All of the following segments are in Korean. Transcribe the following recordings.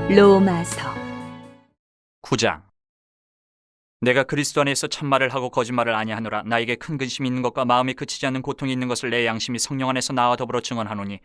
로마서 9장. 내가 그리스도 안에서 참말을 하고 거짓말을 아니하노라. 나에게 큰 근심이 있는 것과 마음이 그치지 않는 고통이 있는 것을 내 양심이 성령 안에서 나와 더불어 증언하노니,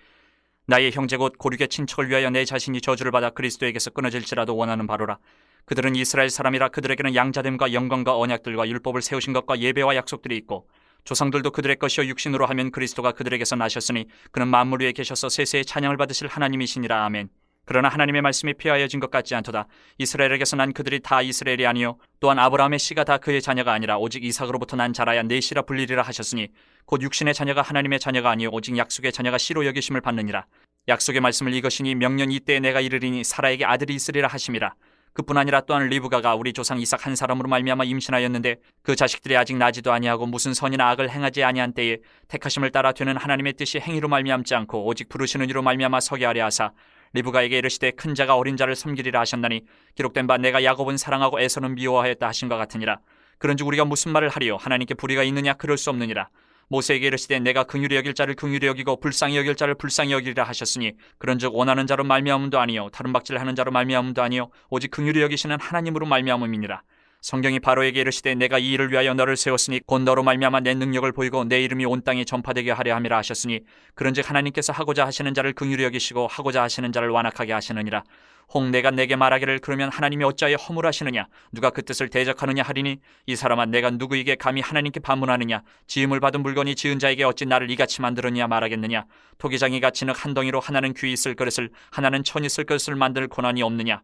나의 형제 곧 고륙의 친척을 위하여 내 자신이 저주를 받아 그리스도에게서 끊어질지라도 원하는 바로라. 그들은 이스라엘 사람이라. 그들에게는 양자됨과 영광과 언약들과 율법을 세우신 것과 예배와 약속들이 있고, 조상들도 그들의 것이요 육신으로 하면 그리스도가 그들에게서 나셨으니 그는 만물 위에 계셔서 세세의 찬양을 받으실 하나님이시니라. 아멘. 그러나 하나님의 말씀이 폐하여진 것 같지 않도다. 이스라엘에게서 난 그들이 다 이스라엘이 아니요 또한 아브라함의 씨가 다 그의 자녀가 아니라 오직 이삭으로부터 난 자라야 내 씨라 불리리라 하셨으니, 곧 육신의 자녀가 하나님의 자녀가 아니요 오직 약속의 자녀가 씨로 여기심을 받느니라. 약속의 말씀을 이것이니 명년 이때에 내가 이르리니 사라에게 아들이 있으리라 하심이라. 그뿐 아니라 또한 리브가가 우리 조상 이삭 한 사람으로 말미암아 임신하였는데, 그 자식들이 아직 나지도 아니하고 무슨 선이나 악을 행하지 아니한 때에 택하심을 따라 되는 하나님의 뜻이 행위로 말미암지 않고 오직 부르시는 이로 말미암아 서게 하려 하사, 리브가에게 이르시되 큰 자가 어린 자를 섬기리라 하셨나니, 기록된 바 내가 야곱은 사랑하고 에서는 미워하였다 하신 것 같으니라. 그런즉 우리가 무슨 말을 하리요? 하나님께 불의가 있느냐? 그럴 수 없느니라. 모세에게 이르시되 내가 긍휼히 여길 자를 긍휼히 여기고 불쌍히 여길 자를 불쌍히 여기리라 하셨으니, 그런즉 원하는 자로 말미암음도 아니요 다른 박질하는 자로 말미암음도 아니요 오직 긍휼히 여기시는 하나님으로 말미암음이니라. 성경이 바로에게 이르시되 내가 이 일을 위하여 너를 세웠으니 곧 너로 말미암아 내 능력을 보이고 내 이름이 온 땅에 전파되게 하려 함이라 하셨으니, 그런즉 하나님께서 하고자 하시는 자를 긍휼히 여기시고 하고자 하시는 자를 완악하게 하시느니라. 혹 내가 내게 말하기를 그러면 하나님이 어찌하여 허물하시느냐? 누가 그 뜻을 대적하느냐 하리니, 이 사람아 내가 누구에게 감히 하나님께 반문하느냐? 지음을 받은 물건이 지은 자에게 어찌 나를 이같이 만들었냐 말하겠느냐? 토기장이 갇히는 한 덩이로 하나는 귀 있을 그릇을 하나는 천 있을 그릇을 만들 고난이 없느냐?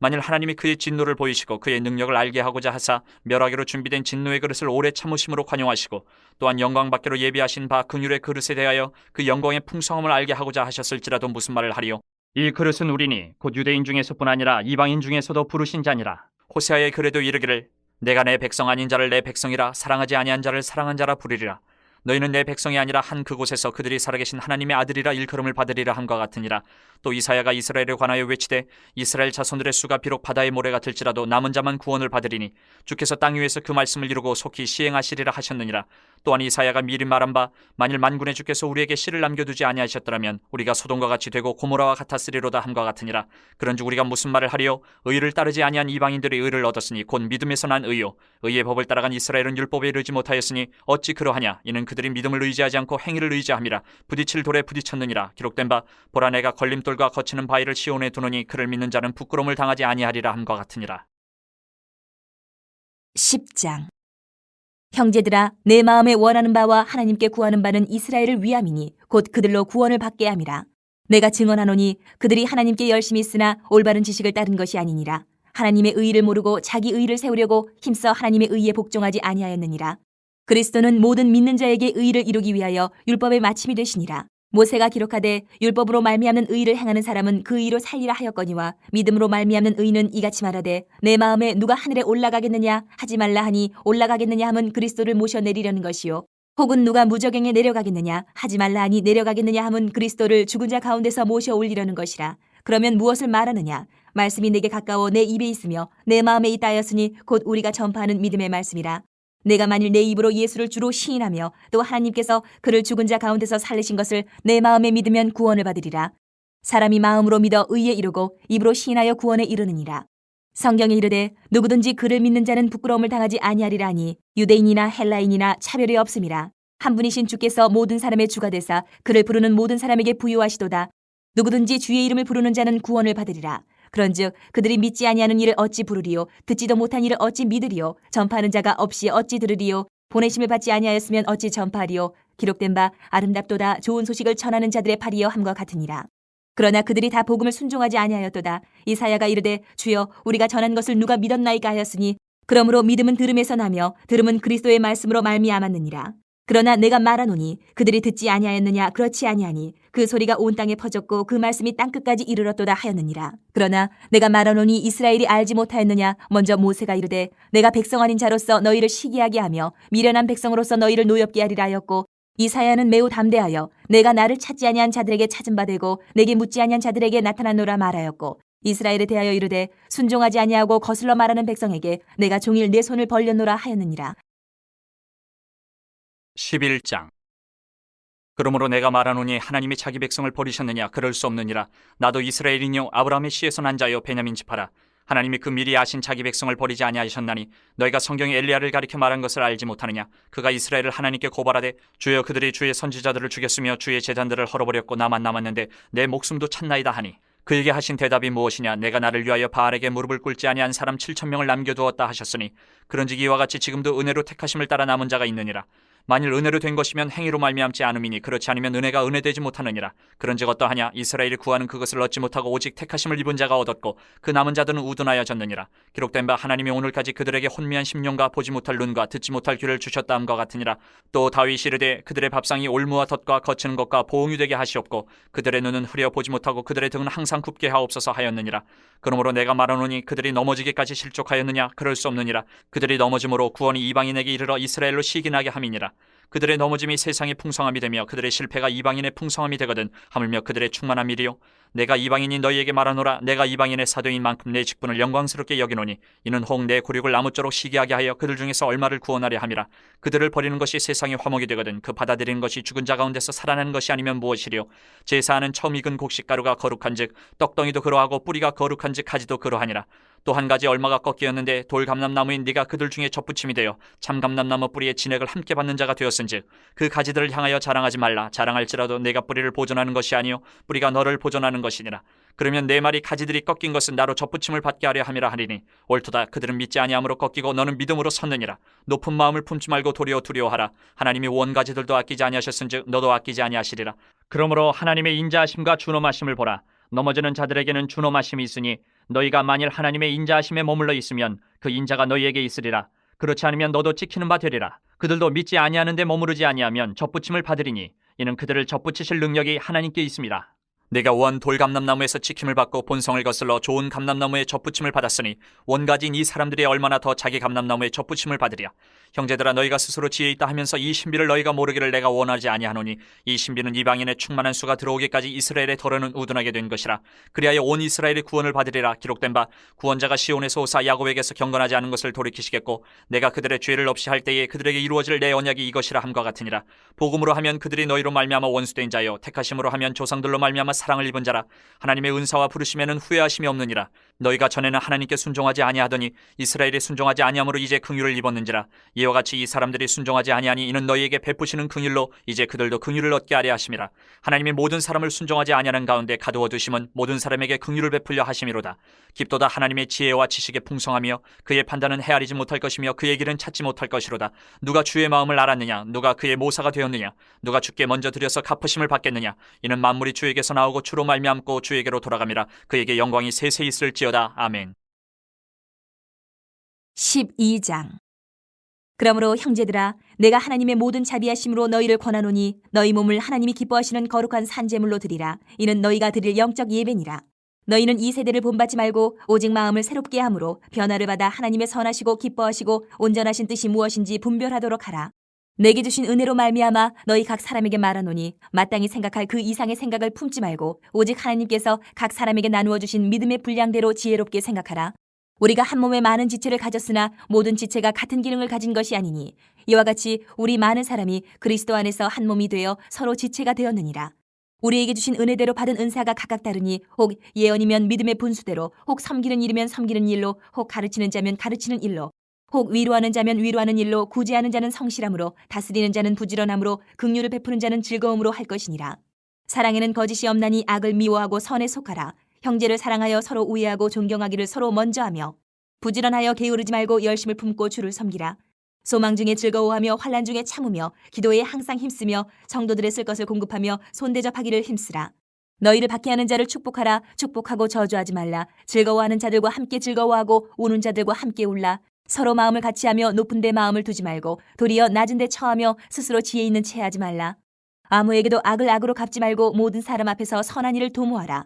만일 하나님이 그의 진노를 보이시고 그의 능력을 알게 하고자 하사 멸하기로 준비된 진노의 그릇을 오래 참으심으로 관용하시고, 또한 영광 받기로 예비하신 바 긍휼의 그릇에 대하여 그 영광의 풍성함을 알게 하고자 하셨을지라도 무슨 말을 하리요? 이 그릇은 우리니 곧 유대인 중에서뿐 아니라 이방인 중에서도 부르신 자니라. 호세아의 글에도 이르기를 내가 내 백성 아닌 자를 내 백성이라 사랑하지 아니한 자를 사랑한 자라 부르리라. 너희는 내 백성이 아니라 한 그곳에서 그들이 살아계신 하나님의 아들이라 일컬음을 받으리라 함과 같으니라. 또 이사야가 이스라엘에 관하여 외치되 이스라엘 자손들의 수가 비록 바다의 모래 같을지라도 남은 자만 구원을 받으리니, 주께서 땅 위에서 그 말씀을 이루고 속히 시행하시리라 하셨느니라. 또한 이사야가 미리 말한 바 만일 만군의 주께서 우리에게 씨를 남겨두지 아니하셨더라면 우리가 소돔과 같이 되고 고모라와 같았으리로다 함과 같으니라. 그런즉 우리가 무슨 말을 하리요? 의를 따르지 아니한 이방인들이 의를 얻었으니 곧 믿음에서 난 의요, 의의 법을 따라간 이스라엘은 율법에 이르지 못하였으니 어찌 그러하냐? 이는 그들이 믿음을 의지하지 않고 행위를 의지함이라. 부딪힐 돌에 부딪혔느니라. 기록된 바 보라 내가 걸림돌과 거치는 바위를 시온에 두노니 그를 믿는 자는 부끄러움을 당하지 아니하리라 함과 같으니라. 10장. 형제들아, 내 마음에 원하는 바와 하나님께 구하는 바는 이스라엘을 위함이니 곧 그들로 구원을 받게 함이라. 내가 증언하노니 그들이 하나님께 열심히 쓰나 올바른 지식을 따른 것이 아니니라. 하나님의 의의를 모르고 자기 의의를 세우려고 힘써 하나님의 의의에 복종하지 아니하였느니라. 그리스도는 모든 믿는 자에게 의의를 이루기 위하여 율법의 마침이 되시니라. 모세가 기록하되 율법으로 말미암는 의의를 행하는 사람은 그 의로 살리라 하였거니와, 믿음으로 말미암는 의의는 이같이 말하되 내 마음에 누가 하늘에 올라가겠느냐 하지 말라 하니, 올라가겠느냐 함은 그리스도를 모셔내리려는 것이요, 혹은 누가 무저갱에 내려가겠느냐 하지 말라 하니 내려가겠느냐 함은 그리스도를 죽은 자 가운데서 모셔 올리려는 것이라. 그러면 무엇을 말하느냐? 말씀이 내게 가까워 내 입에 있으며 내 마음에 있다 하였으니 곧 우리가 전파하는 믿음의 말씀이라. 내가 만일 내 입으로 예수를 주로 시인하며 또 하나님께서 그를 죽은 자 가운데서 살리신 것을 내 마음에 믿으면 구원을 받으리라. 사람이 마음으로 믿어 의에 이르고 입으로 시인하여 구원에 이르느니라. 성경에 이르되 누구든지 그를 믿는 자는 부끄러움을 당하지 아니하리라 하니, 유대인이나 헬라인이나 차별이 없음이라. 한 분이신 주께서 모든 사람의 주가 되사 그를 부르는 모든 사람에게 부유하시도다. 누구든지 주의 이름을 부르는 자는 구원을 받으리라. 그런즉 그들이 믿지 아니하는 일을 어찌 부르리요? 듣지도 못한 일을 어찌 믿으리요? 전파하는 자가 없이 어찌 들으리요? 보내심을 받지 아니하였으면 어찌 전파하리요? 기록된 바 아름답도다 좋은 소식을 전하는 자들의 팔이여 함과 같으니라. 그러나 그들이 다 복음을 순종하지 아니하였도다. 이사야가 이르되 주여 우리가 전한 것을 누가 믿었나이까 하였으니, 그러므로 믿음은 들음에서 나며 들음은 그리스도의 말씀으로 말미암았느니라. 그러나 내가 말하노니 그들이 듣지 아니하였느냐? 그렇지 아니하니 그 소리가 온 땅에 퍼졌고 그 말씀이 땅끝까지 이르렀도다 하였느니라. 그러나 내가 말하노니 이스라엘이 알지 못하였느냐? 먼저 모세가 이르되 내가 백성 아닌 자로서 너희를 시기하게 하며 미련한 백성으로서 너희를 노엽게 하리라 하였고, 이사야는 매우 담대하여 내가 나를 찾지 아니한 자들에게 찾은 바 되고 내게 묻지 아니한 자들에게 나타났노라 말하였고, 이스라엘에 대하여 이르되 순종하지 아니하고 거슬러 말하는 백성에게 내가 종일 내 손을 벌렸노라 하였느니라. 11장. 그러므로 내가 말하노니 하나님이 자기 백성을 버리셨느냐? 그럴 수 없느니라. 나도 이스라엘이뇨 아브라함의 씨에서 난 자요 베냐민 지파라. 하나님이 그 미리 아신 자기 백성을 버리지 아니하셨나니 너희가 성경에 엘리야를 가리켜 말한 것을 알지 못하느냐? 그가 이스라엘을 하나님께 고발하되 주여 그들이 주의 선지자들을 죽였으며 주의 제단들을 헐어버렸고 나만 남았는데 내 목숨도 찾나이다 하니 그에게 하신 대답이 무엇이냐? 내가 나를 위하여 바알에게 무릎을 꿇지 아니한 사람 7,000명을 남겨두었다 하셨으니 그런즉 이와 같이 지금도 은혜로 택하심을 따라 남은 자가 있느니라. 만일 은혜로 된 것이면 행위로 말미암지 않음이니 그렇지 않으면 은혜가 은혜되지 못하느니라. 그런즉 어떠하냐? 이스라엘이 구하는 그것을 얻지 못하고 오직 택하심을 입은 자가 얻었고 그 남은 자들은 우둔하여졌느니라. 기록된 바 하나님이 오늘까지 그들에게 혼미한 심령과 보지 못할 눈과 듣지 못할 귀를 주셨다 함과 같으니라. 또 다윗이 이르되 그들의 밥상이 올무와 덫과 거치는 것과 보응이 되게 하시옵고 그들의 눈은 흐려 보지 못하고 그들의 등은 항상 굽게 하옵소서 하였느니라. 그러므로 내가 말하노니 그들이 넘어지기까지 실족하였느냐? 그럴 수 없느니라. 그들이 넘어짐으로 구원이 이방인에게 이르러 이스라엘로 시기나게 함이니라. 그들의 넘어짐이 세상의 풍성함이 되며 그들의 실패가 이방인의 풍성함이 되거든 하물며 그들의 충만함이리요. 내가 이방인이 너희에게 말하노라. 내가 이방인의 사도인 만큼 내 직분을 영광스럽게 여기노니 이는 혹 내 굴욕을 아무쪼록 시기하게 하여 그들 중에서 얼마를 구원하려 함이라. 그들을 버리는 것이 세상의 화목이 되거든 그 받아들이는 것이 죽은 자 가운데서 살아나는 것이 아니면 무엇이리요. 제사하는 처음 익은 곡식가루가 거룩한즉 떡덩이도 그러하고 뿌리가 거룩한즉 가지도 그러하니라. 또 한 가지 얼마가 꺾이었는데 돌감람나무인 네가 그들 중에 접붙임이 되어 참감람나무 뿌리의 진액을 함께 받는 자가 되었은즉 그 가지들을 향하여 자랑하지 말라. 자랑할지라도 내가 뿌리를 보존하는 것이 아니요 뿌리가 너를 보존하는 것이니라. 그러면 내 말이 가지들이 꺾인 것은 나로 접붙임을 받게 하려 함이라 하리니 옳도다. 그들은 믿지 아니함으로 꺾이고 너는 믿음으로 섰느니라. 높은 마음을 품지 말고 도리어 두려워하라. 하나님이 원 가지들도 아끼지 아니하셨은즉 너도 아끼지 아니하시리라. 그러므로 하나님의 인자하심과 준엄하심을 보라. 넘어지는 자들에게는 준엄하심이 있으니 너희가 만일 하나님의 인자하심에 머물러 있으면 그 인자가 너희에게 있으리라. 그렇지 않으면 너도 찍히는 바 되리라. 그들도 믿지 아니하는데 머무르지 아니하면 접붙임을 받으리니 이는 그들을 접붙이실 능력이 하나님께 있습니다. 내가 원 돌감람나무에서 찍힘을 받고 본성을 거슬러 좋은 감람나무에 접붙임을 받았으니 원가진 이 사람들이 얼마나 더 자기 감람나무에 접붙임을 받으랴. 형제들아 너희가 스스로 지혜 있다 하면서 이 신비를 너희가 모르기를 내가 원하지 아니하노니 이 신비는 이방인의 충만한 수가 들어오기까지 이스라엘의 덜어는 우둔하게 된 것이라. 그리하여 온 이스라엘이 구원을 받으리라. 기록된 바 구원자가 시온에서 오사 야곱에게서 경건하지 않은 것을 돌이키시겠고 내가 그들의 죄를 없이 할 때에 그들에게 이루어질 내 언약이 이것이라 함과 같으니라. 복음으로 하면 그들이 너희로 말미암아 원수된 자요 택하심으로 하면 조상들로 말미암아 사랑을 입은 자라. 하나님의 은사와 부르심에는 후회하심이 없느니라. 너희가 전에는 하나님께 순종하지 아니하더니 이스라엘이 순종하지 아니함으로 이제 긍휼을 입었는지라. 이와 같이 이 사람들이 순종하지 아니하니 이는 너희에게 베푸시는 긍휼로 이제 그들도 긍휼을 얻게 하려 하심이라. 하나님이 모든 사람을 순종하지 아니하는 가운데 가두어 두심은 모든 사람에게 긍휼을 베풀려 하심이로다. 깊도다 하나님의 지혜와 지식의 풍성하며 그의 판단은 헤아리지 못할 것이며 그의 길은 찾지 못할 것이로다. 누가 주의 마음을 알았느냐? 누가 그의 모사가 되었느냐? 누가 주께 먼저 드려서 갚으심을 받겠느냐? 이는 만물이 주에게서 나오고 주로 말미암고 주에게로 돌아감이라. 그에게 영광이 세세 있을지어다. 아멘. 12장. 그러므로 형제들아 내가 하나님의 모든 자비하심으로 너희를 권하노니 너희 몸을 하나님이 기뻐하시는 거룩한 산제물로 드리라. 이는 너희가 드릴 영적 예배니라. 너희는 이 세대를 본받지 말고 오직 마음을 새롭게 함으로 변화를 받아 하나님의 선하시고 기뻐하시고 온전하신 뜻이 무엇인지 분별하도록 하라. 내게 주신 은혜로 말미암아 너희 각 사람에게 말하노니 마땅히 생각할 그 이상의 생각을 품지 말고 오직 하나님께서 각 사람에게 나누어 주신 믿음의 분량대로 지혜롭게 생각하라. 우리가 한 몸에 많은 지체를 가졌으나 모든 지체가 같은 기능을 가진 것이 아니니 이와 같이 우리 많은 사람이 그리스도 안에서 한 몸이 되어 서로 지체가 되었느니라. 우리에게 주신 은혜대로 받은 은사가 각각 다르니 혹 예언이면 믿음의 분수대로, 혹 섬기는 일이면 섬기는 일로, 혹 가르치는 자면 가르치는 일로, 혹 위로하는 자면 위로하는 일로, 구제하는 자는 성실함으로, 다스리는 자는 부지런함으로, 긍휼을 베푸는 자는 즐거움으로 할 것이니라. 사랑에는 거짓이 없나니 악을 미워하고 선에 속하라. 형제를 사랑하여 서로 우애하고 존경하기를 서로 먼저 하며 부지런하여 게으르지 말고 열심을 품고 주를 섬기라. 소망 중에 즐거워하며 환난 중에 참으며 기도에 항상 힘쓰며 성도들의 쓸 것을 공급하며 손대접하기를 힘쓰라. 너희를 박해하는 자를 축복하라. 축복하고 저주하지 말라. 즐거워하는 자들과 함께 즐거워하고 우는 자들과 함께 울라. 서로 마음을 같이하며 높은 데 마음을 두지 말고 도리어 낮은 데 처하며 스스로 지혜 있는 채 하지 말라. 아무에게도 악을 악으로 갚지 말고 모든 사람 앞에서 선한 일을 도모하라.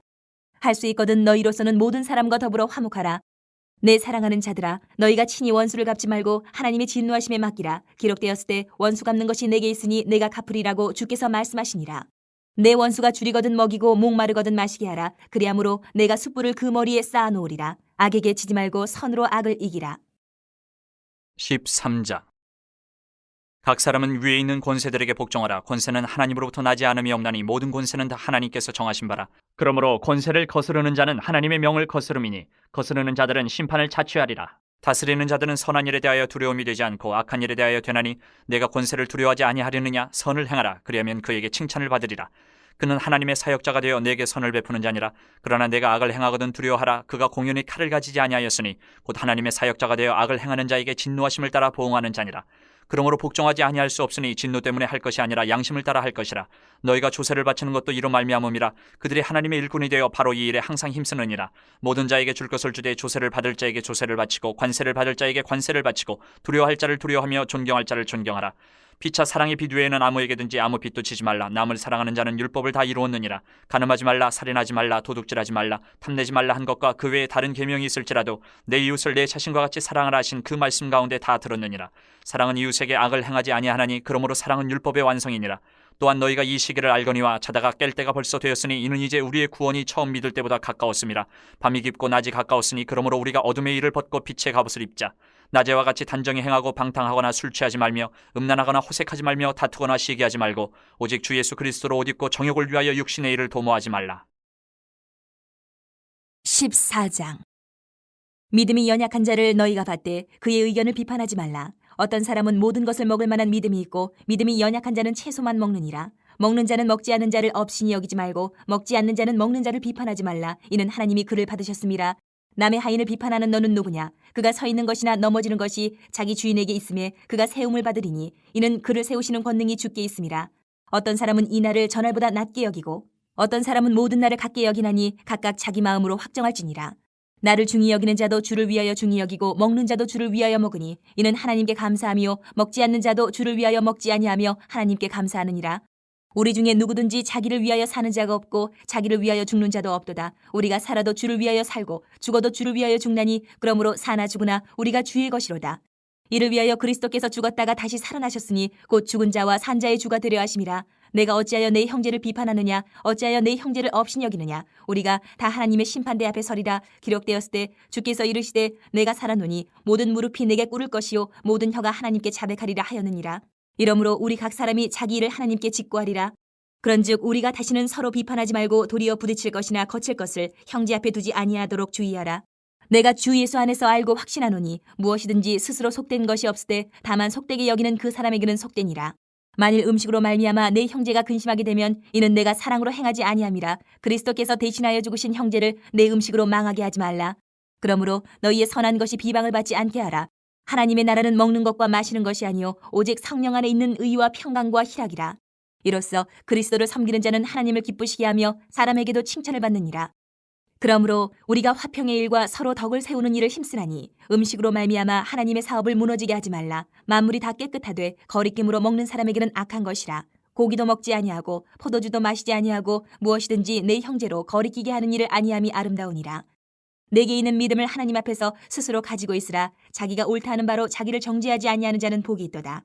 할 수 있거든 너희로서는 모든 사람과 더불어 화목하라. 내 사랑하는 자들아 너희가 친히 원수를 갚지 말고 하나님의 진노하심에 맡기라. 기록되었을 때 원수 갚는 것이 내게 있으니 내가 갚으리라고 주께서 말씀하시니라. 내 원수가 줄이거든 먹이고 목마르거든 마시게 하라. 그리하므로 내가 숯불을 그 머리에 쌓아놓으리라. 악에게 지지 말고 선으로 악을 이기라. 13장. 각 사람은 위에 있는 권세들에게 복종하라. 권세는 하나님으로부터 나지 않음이 없나니 모든 권세는 다 하나님께서 정하신 바라. 그러므로 권세를 거스르는 자는 하나님의 명을 거스름이니 거스르는 자들은 심판을 자취하리라. 다스리는 자들은 선한 일에 대하여 두려움이 되지 않고 악한 일에 대하여 되나니 내가 권세를 두려워하지 아니하려느냐. 선을 행하라. 그리하면 그에게 칭찬을 받으리라. 그는 하나님의 사역자가 되어 내게 선을 베푸는 자니라. 그러나 내가 악을 행하거든 두려워하라. 그가 공연히 칼을 가지지 아니하였으니 곧 하나님의 사역자가 되어 악을 행하는 자에게 진노하심을 따라 보응하는 자니라. 그러므로 복종하지 아니할 수 없으니 진노 때문에 할 것이 아니라 양심을 따라 할 것이라. 너희가 조세를 바치는 것도 이로 말미암음이라. 그들이 하나님의 일꾼이 되어 바로 이 일에 항상 힘쓰느니라. 모든 자에게 줄 것을 주되 조세를 받을 자에게 조세를 바치고 관세를 받을 자에게 관세를 바치고 두려워할 자를 두려워하며 존경할 자를 존경하라. 피차 사랑의 빛 외에는 아무에게든지 아무 빛도 치지 말라. 남을 사랑하는 자는 율법을 다 이루었느니라. 간음하지 말라, 살인하지 말라, 도둑질하지 말라, 탐내지 말라 한 것과 그 외에 다른 계명이 있을지라도 내 이웃을 내 자신과 같이 사랑하라 하신 그 말씀 가운데 다 들었느니라. 사랑은 이웃에게 악을 행하지 아니하나니 그러므로 사랑은 율법의 완성이니라. 또한 너희가 이 시기를 알거니와 자다가 깰 때가 벌써 되었으니 이는 이제 우리의 구원이 처음 믿을 때보다 가까웠음이라. 밤이 깊고 낮이 가까웠으니 그러므로 우리가 어둠의 일을 벗고 빛의 갑옷을 입자. 낮에와 같이 단정히 행하고 방탕하거나 술 취하지 말며 음란하거나 호색하지 말며 다투거나 시기하지 말고 오직 주 예수 그리스도로 옷 입고 정욕을 위하여 육신의 일을 도모하지 말라. 14장. 믿음이 연약한 자를 너희가 받되 그의 의견을 비판하지 말라. 어떤 사람은 모든 것을 먹을 만한 믿음이 있고 믿음이 연약한 자는 채소만 먹느니라. 먹는 자는 먹지 않는 자를 업신이 여기지 말고 먹지 않는 자는 먹는 자를 비판하지 말라. 이는 하나님이 그를 받으셨음이라. 남의 하인을 비판하는 너는 누구냐? 그가 서 있는 것이나 넘어지는 것이 자기 주인에게 있음에 그가 세움을 받으리니 이는 그를 세우시는 권능이 주께 있음이라. 어떤 사람은 이 날을 전날보다 낮게 여기고 어떤 사람은 모든 날을 같게 여기나니 각각 자기 마음으로 확정할지니라. 나를 중히 여기는 자도 주를 위하여 중히 여기고 먹는 자도 주를 위하여 먹으니 이는 하나님께 감사하며 먹지 않는 자도 주를 위하여 먹지 아니하며 하나님께 감사하느니라. 우리 중에 누구든지 자기를 위하여 사는 자가 없고 자기를 위하여 죽는 자도 없도다. 우리가 살아도 주를 위하여 살고 죽어도 주를 위하여 죽나니 그러므로 사나 죽으나 우리가 주의 것이로다. 이를 위하여 그리스도께서 죽었다가 다시 살아나셨으니 곧 죽은 자와 산 자의 주가 되려 하심이라. 내가 어찌하여 내 형제를 비판하느냐? 어찌하여 내 형제를 업신 여기느냐? 우리가 다 하나님의 심판대 앞에 서리라. 기록되었을 때 주께서 이르시되 내가 살았노니 모든 무릎이 내게 꿇을 것이요 모든 혀가 하나님께 자백하리라 하였느니라. 이러므로 우리 각 사람이 자기 일을 하나님께 직고하리라. 그런즉 우리가 다시는 서로 비판하지 말고 도리어 부딪힐 것이나 거칠 것을 형제 앞에 두지 아니하도록 주의하라. 내가 주 예수 안에서 알고 확신하노니 무엇이든지 스스로 속된 것이 없으되 다만 속되게 여기는 그 사람에게는 속되니라. 만일 음식으로 말미암아 내 형제가 근심하게 되면 이는 내가 사랑으로 행하지 아니함이라. 그리스도께서 대신하여 죽으신 형제를 내 음식으로 망하게 하지 말라. 그러므로 너희의 선한 것이 비방을 받지 않게 하라. 하나님의 나라는 먹는 것과 마시는 것이 아니요 오직 성령 안에 있는 의와 평강과 희락이라. 이로써 그리스도를 섬기는 자는 하나님을 기쁘시게 하며 사람에게도 칭찬을 받느니라. 그러므로 우리가 화평의 일과 서로 덕을 세우는 일을 힘쓰나니 음식으로 말미암아 하나님의 사업을 무너지게 하지 말라. 만물이 다 깨끗하되 거리낌으로 먹는 사람에게는 악한 것이라. 고기도 먹지 아니하고 포도주도 마시지 아니하고 무엇이든지 내 형제로 거리끼게 하는 일을 아니함이 아름다우니라. 내게 있는 믿음을 하나님 앞에서 스스로 가지고 있으라. 자기가 옳다 하는 바로 자기를 정죄하지 아니하는 자는 복이 있도다.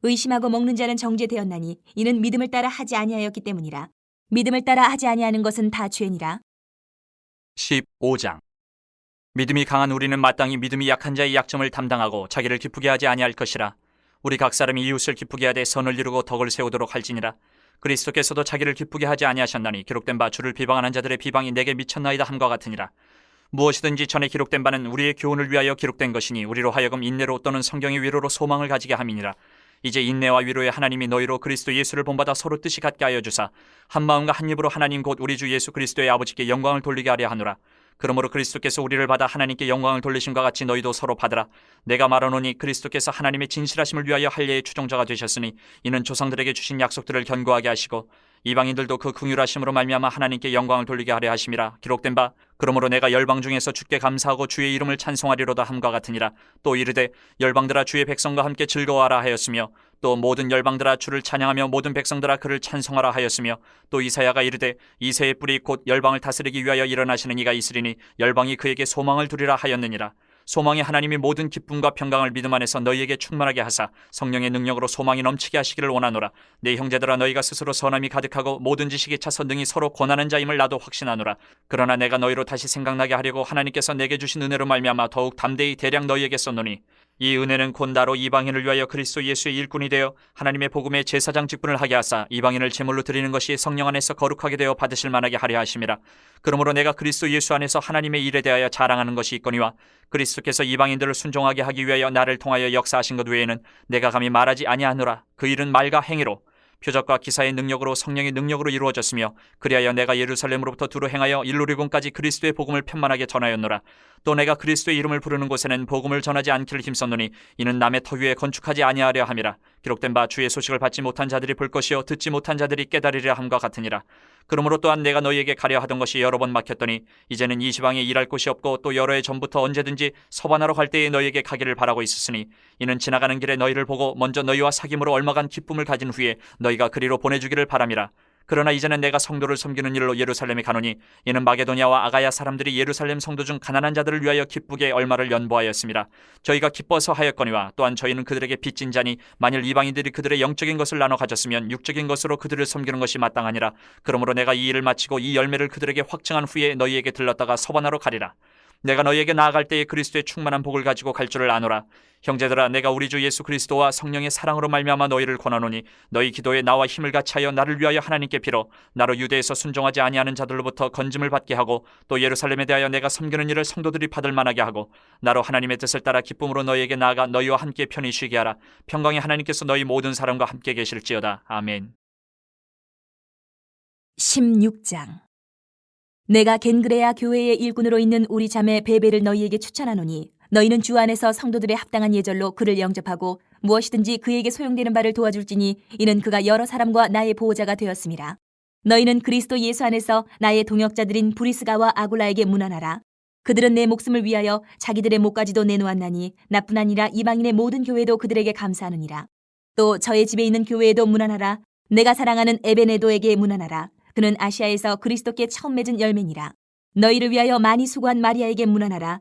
의심하고 먹는 자는 정죄되었나니 이는 믿음을 따라 하지 아니하였기 때문이라. 믿음을 따라 하지 아니하는 것은 다 죄니라. 15장. 믿음이 강한 우리는 마땅히 믿음이 약한 자의 약점을 담당하고 자기를 기쁘게 하지 아니할 것이라. 우리 각 사람이 이웃을 기쁘게 하되 선을 이루고 덕을 세우도록 할지니라. 그리스도께서도 자기를 기쁘게 하지 아니하셨나니 기록된 바 주를 비방하는 자들의 비방이 내게 미쳤나이다 함과 같으니라. 무엇이든지 전에 기록된 바는 우리의 교훈을 위하여 기록된 것이니 우리로 하여금 인내로 또는 성경의 위로로 소망을 가지게 함이니라. 이제 인내와 위로의 하나님이 너희로 그리스도 예수를 본받아 서로 뜻이 같게 하여 주사 한 마음과 한 입으로 하나님 곧 우리 주 예수 그리스도의 아버지께 영광을 돌리게 하려 하노라. 그러므로 그리스도께서 우리를 받아 하나님께 영광을 돌리심과 같이 너희도 서로 받으라. 내가 말하노니 그리스도께서 하나님의 진실하심을 위하여 할례의 추종자가 되셨으니 이는 조상들에게 주신 약속들을 견고하게 하시고 이방인들도 그 긍휼하심으로 말미암아 하나님께 영광을 돌리게 하려 하심이라. 기록된 바 그러므로 내가 열방 중에서 주께 감사하고 주의 이름을 찬송하리로다 함과 같으니라. 또 이르되 열방들아 주의 백성과 함께 즐거워하라 하였으며 또 모든 열방들아 주를 찬양하며 모든 백성들아 그를 찬송하라 하였으며 또 이사야가 이르되 이새의 뿔이 곧 열방을 다스리기 위하여 일어나시는 이가 있으리니 열방이 그에게 소망을 두리라 하였느니라. 소망이 하나님이 모든 기쁨과 평강을 믿음 안에서 너희에게 충만하게 하사 성령의 능력으로 소망이 넘치게 하시기를 원하노라. 내 형제들아 너희가 스스로 선함이 가득하고 모든 지식에 차서 능히 서로 권하는 자임을 나도 확신하노라. 그러나 내가 너희로 다시 생각나게 하려고 하나님께서 내게 주신 은혜로 말미암아 더욱 담대히 대량 너희에게 썼노니 이 은혜는 곧 나로 이방인을 위하여 그리스도 예수의 일꾼이 되어 하나님의 복음의 제사장 직분을 하게 하사 이방인을 제물로 드리는 것이 성령 안에서 거룩하게 되어 받으실 만하게 하려 하심이라. 그러므로 내가 그리스도 예수 안에서 하나님의 일에 대하여 자랑하는 것이 있거니와 그리스도께서 이방인들을 순종하게 하기 위하여 나를 통하여 역사하신 것 외에는 내가 감히 말하지 아니하노라. 그 일은 말과 행위로 표적과 기사의 능력으로 성령의 능력으로 이루어졌으며 그리하여 내가 예루살렘으로부터 두루 행하여 일루리곤까지 그리스도의 복음을 편만하게 전하였노라. 또 내가 그리스도의 이름을 부르는 곳에는 복음을 전하지 않기를 힘썼노니 이는 남의 터 위에 건축하지 아니하려 함이라. 기록된 바 주의 소식을 받지 못한 자들이 볼 것이요 듣지 못한 자들이 깨달으리라 함과 같으니라. 그러므로 또한 내가 너희에게 가려 하던 것이 여러 번 막혔더니 이제는 이 지방에 일할 곳이 없고 또 여러 해 전부터 언제든지 서반하러 갈 때에 너희에게 가기를 바라고 있었으니 이는 지나가는 길에 너희를 보고 먼저 너희와 사귐으로 얼마간 기쁨을 가진 후에 너희가 그리로 보내주기를 바람이라. 그러나 이제는 내가 성도를 섬기는 일로 예루살렘에 가노니 이는 마게도냐와 아가야 사람들이 예루살렘 성도 중 가난한 자들을 위하여 기쁘게 얼마를 연보하였습니다. 저희가 기뻐서 하였거니와 또한 저희는 그들에게 빚진 자니 만일 이방인들이 그들의 영적인 것을 나눠 가졌으면 육적인 것으로 그들을 섬기는 것이 마땅하니라. 그러므로 내가 이 일을 마치고 이 열매를 그들에게 확증한 후에 너희에게 들렀다가 서반하러 가리라. 내가 너희에게 나아갈 때에 그리스도의 충만한 복을 가지고 갈 줄을 아노라. 형제들아, 내가 우리 주 예수 그리스도와 성령의 사랑으로 말미암아 너희를 권하노니 너희 기도에 나와 힘을 같이하여 나를 위하여 하나님께 빌어 나로 유대에서 순종하지 아니하는 자들로부터 건짐을 받게 하고 또 예루살렘에 대하여 내가 섬기는 일을 성도들이 받을 만하게 하고 나로 하나님의 뜻을 따라 기쁨으로 너희에게 나아가 너희와 함께 편히 쉬게 하라. 평강의 하나님께서 너희 모든 사람과 함께 계실지어다. 아멘. 16장. 내가 겐그레아 교회의 일꾼으로 있는 우리 자매 베베를 너희에게 추천하노니 너희는 주 안에서 성도들의 합당한 예절로 그를 영접하고 무엇이든지 그에게 소용되는 바를 도와줄지니 이는 그가 여러 사람과 나의 보호자가 되었습니다. 너희는 그리스도 예수 안에서 나의 동역자들인 브리스가와 아굴라에게 문안하라. 그들은 내 목숨을 위하여 자기들의 목까지도 내놓았나니 나뿐 아니라 이방인의 모든 교회도 그들에게 감사하느니라. 또 저의 집에 있는 교회에도 문안하라. 내가 사랑하는 에베네도에게 문안하라. 그는 아시아에서 그리스도께 처음 맺은 열매니라. 너희를 위하여 많이 수고한 마리아에게 문안하라.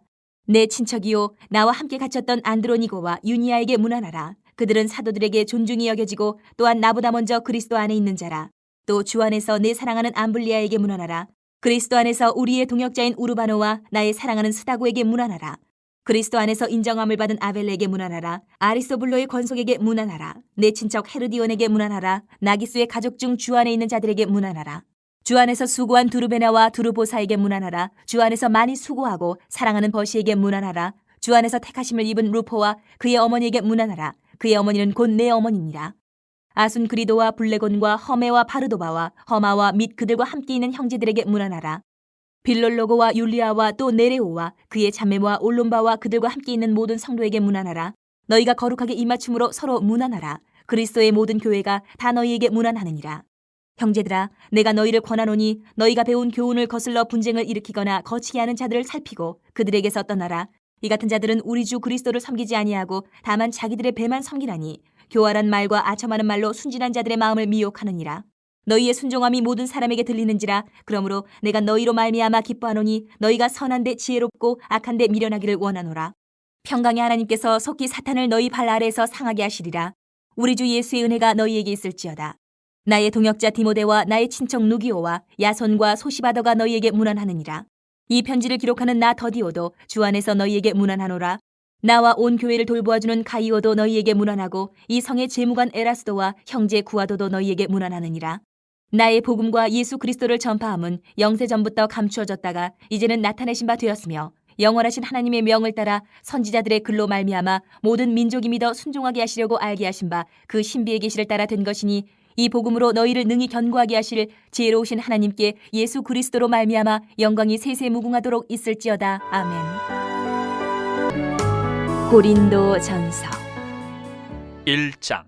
내 친척이요 나와 함께 갇혔던 안드로니고와 유니아에게 문안하라. 그들은 사도들에게 존중이 여겨지고 또한 나보다 먼저 그리스도 안에 있는 자라. 또 주 안에서 내 사랑하는 암블리아에게 문안하라. 그리스도 안에서 우리의 동역자인 우르바노와 나의 사랑하는 스다고에게 문안하라. 그리스도 안에서 인정함을 받은 아벨레에게 문안하라. 아리스토블로의 권속에게 문안하라. 내 친척 헤르디온에게 문안하라. 나기수의 가족 중 주 안에 있는 자들에게 문안하라. 주 안에서 수고한 두르베나와 두르보사에게 문안하라. 주 안에서 많이 수고하고 사랑하는 버시에게 문안하라. 주 안에서 택하심을 입은 루포와 그의 어머니에게 문안하라. 그의 어머니는 곧 내 어머니니라. 아순그리도와 블레곤과 허메와 바르도바와 허마와 및 그들과 함께 있는 형제들에게 문안하라. 빌롤로고와 율리아와 또 네레오와 그의 자매와 올론바와 그들과 함께 있는 모든 성도에게 문안하라. 너희가 거룩하게 입맞춤으로 서로 문안하라. 그리스도의 모든 교회가 다 너희에게 문안하느니라. 형제들아, 내가 너희를 권하노니 너희가 배운 교훈을 거슬러 분쟁을 일으키거나 거치게 하는 자들을 살피고 그들에게서 떠나라. 이 같은 자들은 우리 주 그리스도를 섬기지 아니하고 다만 자기들의 배만 섬기나니 교활한 말과 아첨하는 말로 순진한 자들의 마음을 미혹하느니라. 너희의 순종함이 모든 사람에게 들리는지라. 그러므로 내가 너희로 말미암아 기뻐하노니 너희가 선한데 지혜롭고 악한데 미련하기를 원하노라. 평강의 하나님께서 속히 사탄을 너희 발 아래에서 상하게 하시리라. 우리 주 예수의 은혜가 너희에게 있을지어다. 나의 동역자 디모데와 나의 친척 누기오와 야손과 소시바더가 너희에게 문안하느니라. 이 편지를 기록하는 나 더디오도 주 안에서 너희에게 문안하노라. 나와 온 교회를 돌보아주는 가이오도 너희에게 문안하고 이 성의 재무관 에라스도와 형제 구아도도 너희에게 문안하느니라. 나의 복음과 예수 그리스도를 전파함은 영세 전부터 감추어졌다가 이제는 나타내신 바 되었으며 영원하신 하나님의 명을 따라 선지자들의 글로 말미암아 모든 민족이 믿어 순종하게 하시려고 알게 하신 바 그 신비의 계시를 따라 된 것이니 이 복음으로 너희를 능히 견고하게 하실 지혜로우신 하나님께 예수 그리스도로 말미암아 영광이 세세 무궁하도록 있을지어다. 아멘. 고린도 전서 1장.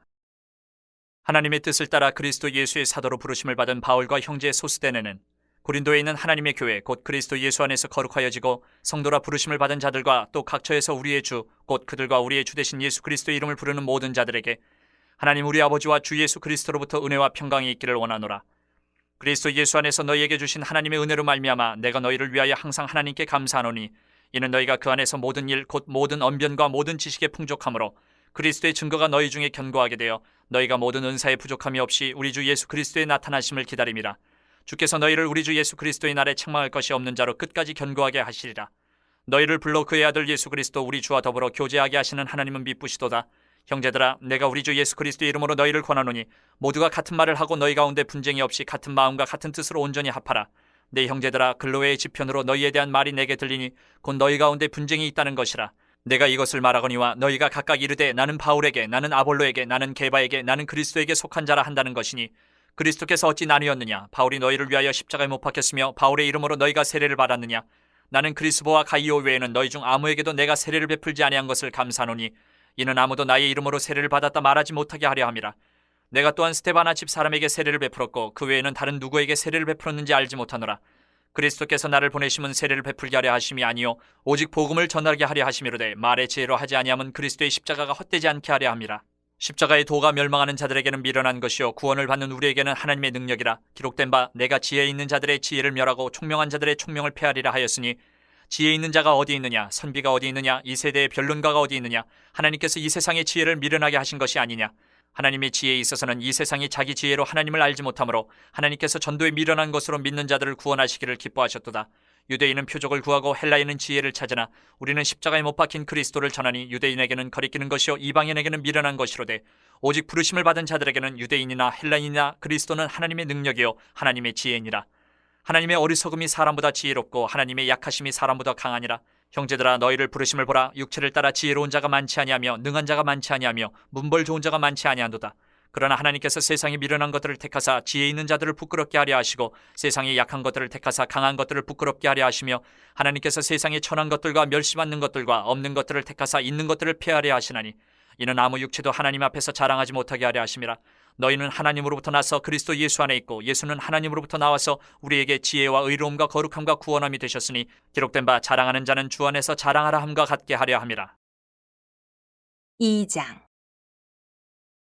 하나님의 뜻을 따라 그리스도 예수의 사도로 부르심을 받은 바울과 형제 소스데네는 고린도에 있는 하나님의 교회 곧 그리스도 예수 안에서 거룩하여지고 성도라 부르심을 받은 자들과 또 각처에서 우리의 주 곧 그들과 우리의 주 되신 예수 그리스도의 이름을 부르는 모든 자들에게 하나님 우리 아버지와 주 예수 그리스도로부터 은혜와 평강이 있기를 원하노라. 그리스도 예수 안에서 너희에게 주신 하나님의 은혜로 말미암아 내가 너희를 위하여 항상 하나님께 감사하노니 이는 너희가 그 안에서 모든 일 곧 모든 언변과 모든 지식에 풍족함으로 그리스도의 증거가 너희 중에 견고하게 되어 너희가 모든 은사에 부족함이 없이 우리 주 예수 그리스도의 나타나심을 기다림이라. 주께서 너희를 우리 주 예수 그리스도의 날에 책망할 것이 없는 자로 끝까지 견고하게 하시리라. 너희를 불러 그의 아들 예수 그리스도 우리 주와 더불어 교제하게 하시는 하나님은 미쁘시도다. 형제들아, 내가 우리 주 예수 그리스도의 이름으로 너희를 권하노니 모두가 같은 말을 하고 너희 가운데 분쟁이 없이 같은 마음과 같은 뜻으로 온전히 합하라. 내 형제들아, 글로웨의 지편으로 너희에 대한 말이 내게 들리니 곧 너희 가운데 분쟁이 있다는 것이라. 내가 이것을 말하거니와 너희가 각각 이르되 나는 바울에게, 나는 아볼로에게, 나는 게바에게, 나는 그리스도에게 속한 자라 한다는 것이니 그리스도께서 어찌 나뉘었느냐? 바울이 너희를 위하여 십자가에 못 박혔으며 바울의 이름으로 너희가 세례를 받았느냐? 나는 그리스보와 가이오 외에는 너희 중 아무에게도 내가 세례를 베풀지 아니한 것을 감사하노니 이는 아무도 나의 이름으로 세례를 받았다 말하지 못하게 하려 함이라. 내가 또한 스데바나 집 사람에게 세례를 베풀었고 그 외에는 다른 누구에게 세례를 베풀었는지 알지 못하노라. 그리스도께서 나를 보내심은 세례를 베풀게 하려 하심이 아니요 오직 복음을 전하게 하려 하심이로되 말의 지혜로 하지 아니함은 그리스도의 십자가가 헛되지 않게 하려 함이라. 십자가의 도가 멸망하는 자들에게는 미련한 것이요 구원을 받는 우리에게는 하나님의 능력이라. 기록된 바 내가 지혜 있는 자들의 지혜를 멸하고 총명한 자들의 총명을 폐하리라 하였으니 지혜 있는 자가 어디 있느냐? 선비가 어디 있느냐? 이 세대의 변론가가 어디 있느냐? 하나님께서 이 세상의 지혜를 미련하게 하신 것이 아니냐? 하나님의 지혜에 있어서는 이 세상이 자기 지혜로 하나님을 알지 못하므로 하나님께서 전도에 미련한 것으로 믿는 자들을 구원하시기를 기뻐하셨도다. 유대인은 표적을 구하고 헬라인은 지혜를 찾으나 우리는 십자가에 못 박힌 그리스도를 전하니 유대인에게는 거리끼는 것이요 이방인에게는 미련한 것이로되 오직 부르심을 받은 자들에게는 유대인이나 헬라인이나 그리스도는 하나님의 능력이요 하나님의 지혜니라. 하나님의 어리석음이 사람보다 지혜롭고 하나님의 약하심이 사람보다 강하니라. 형제들아, 너희를 부르심을 보라. 육체를 따라 지혜로운 자가 많지 아니하며 능한 자가 많지 아니하며 문벌 좋은 자가 많지 아니한도다. 그러나 하나님께서 세상에 미련한 것들을 택하사 지혜 있는 자들을 부끄럽게 하려 하시고 세상에 약한 것들을 택하사 강한 것들을 부끄럽게 하려 하시며 하나님께서 세상에 천한 것들과 멸시받는 것들과 없는 것들을 택하사 있는 것들을 폐하려 하시나니 이는 아무 육체도 하나님 앞에서 자랑하지 못하게 하려 하심이라. 너희는 하나님으로부터 나서 그리스도 예수 안에 있고 예수는 하나님으로부터 나와서 우리에게 지혜와 의로움과 거룩함과 구원함이 되셨으니 기록된 바 자랑하는 자는 주 안에서 자랑하라 함과 같게 하려 함이라. 2장.